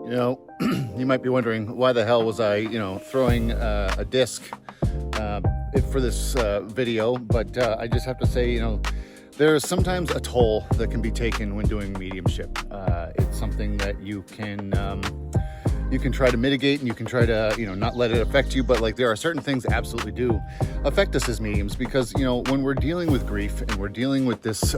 You know, you might be wondering why the hell was I, throwing a disc for this video, but I just have to say, there's sometimes a toll that can be taken when doing mediumship. It's something that you can try to mitigate, and you can try to, not let it affect you, but like there are certain things that absolutely do affect us as mediums, because, when we're dealing with grief and we're dealing with this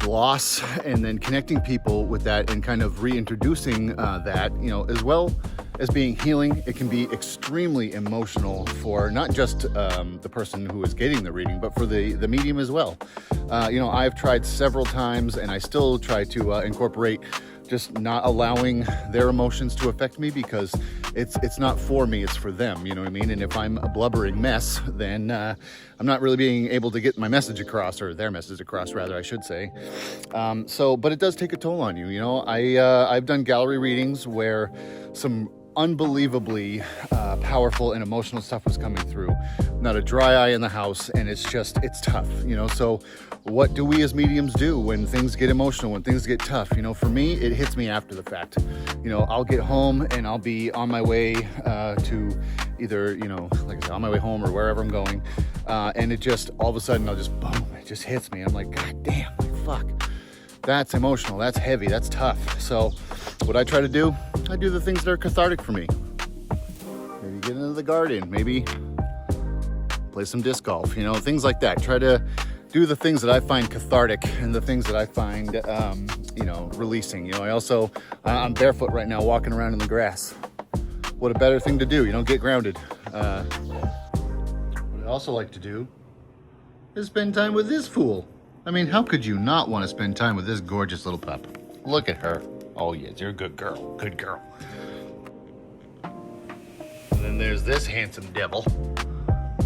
loss, and then connecting people with that and kind of reintroducing that, as well as being healing, it can be extremely emotional for not just the person who is getting the reading, but for the medium as well. I've tried several times, and I still try to incorporate just not allowing their emotions to affect me, because it's not for me, it's for them, you know what I mean? And if I'm a blubbering mess, then I'm not really being able to get my message across, or their message across, rather, I should say. But it does take a toll on you, I've done gallery readings where some unbelievably powerful and emotional stuff was coming through. Not a dry eye in the house, and it's tough, so what do we as mediums do when things get emotional, when things get tough? For me, it hits me after the fact. I'll get home and I'll be on my way to either, like I said, on my way home or wherever I'm going, and it just, all of a sudden, I'll just, boom, it just hits me. I'm like, God damn, fuck. That's emotional, that's heavy, that's tough. So what I try to do, I do the things that are cathartic for me. Maybe get into the garden, maybe play some disc golf, things like that. Try to do the things that I find cathartic and the things that I find, releasing. I'm barefoot right now, walking around in the grass. What a better thing to do, get grounded. What I also like to do is spend time with this fool. I mean, how could you not want to spend time with this gorgeous little pup? Look at her. Oh yes, you're a good girl, good girl. And then there's this handsome devil.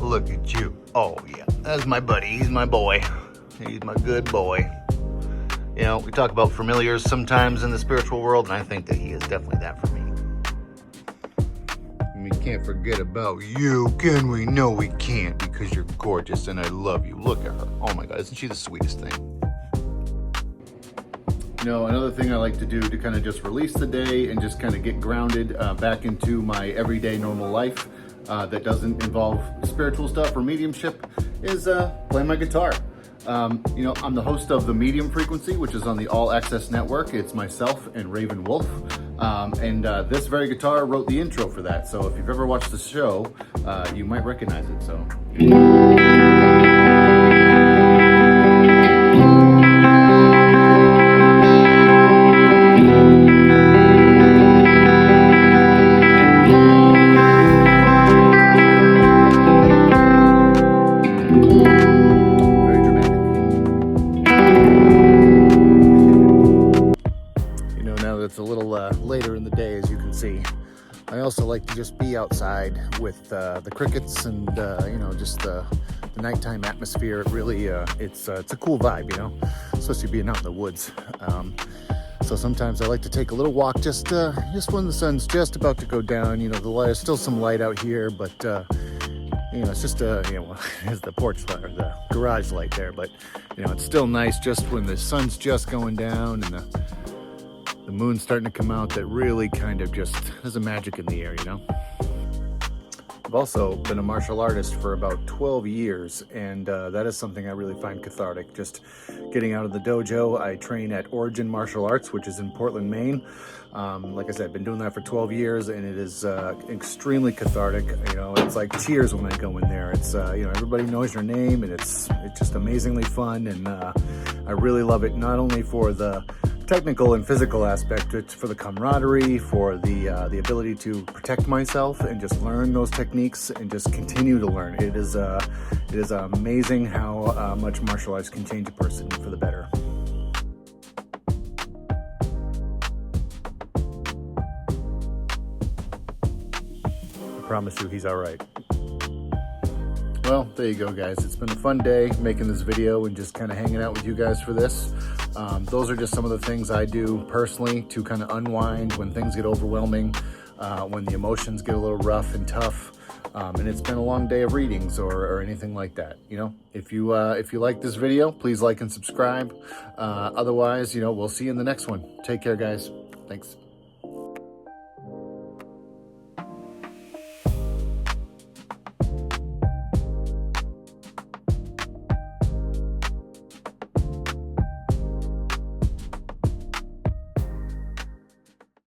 Look at you. Oh yeah, that's my buddy, he's my boy. He's my good boy. We talk about familiars sometimes in the spiritual world, and I think that he is definitely that for me. We can't forget about you, can we? No, we can't, because you're gorgeous and I love you. Look at her. Oh my God, isn't she the sweetest thing? Another thing I like to do to kind of just release the day and just kind of get grounded back into my everyday normal life that doesn't involve spiritual stuff or mediumship is play my guitar. I'm the host of The Medium Frequency, which is on the All Access Network. It's myself and Raven Wolf. And this very guitar wrote the intro for that. So if you've ever watched the show, you might recognize it. So. It's a little later in the day, as you can see. I also like to just be outside with the crickets and just the nighttime atmosphere. It really it's a cool vibe, especially being out in the woods. So sometimes I like to take a little walk just when the sun's just about to go down. There's still some light out here, but it's just it's the porch light or the garage light there, but it's still nice just when the sun's just going down and the moon's starting to come out. That really kind of just, there's a magic in the air, I've also been a martial artist for about 12 years, and that is something I really find cathartic. Just getting out of the dojo. I train at Origin Martial Arts, which is in Portland, Maine. Like I said, I've been doing that for 12 years, and it is extremely cathartic. It's like tears when I go in there. It's everybody knows your name, and it's just amazingly fun, and I really love it, not only for the technical and physical aspect, it's for the camaraderie, for the ability to protect myself and just learn those techniques and just continue to learn. It is amazing how much martial arts can change a person for the better. I promise you, he's all right. Well, there you go, guys. It's been a fun day making this video and just kind of hanging out with you guys for this. Those are just some of the things I do personally to kind of unwind when things get overwhelming, when the emotions get a little rough and tough, and it's been a long day of readings or anything like that. If you like this video, please like and subscribe. Otherwise, we'll see you in the next one. Take care, guys. Thanks.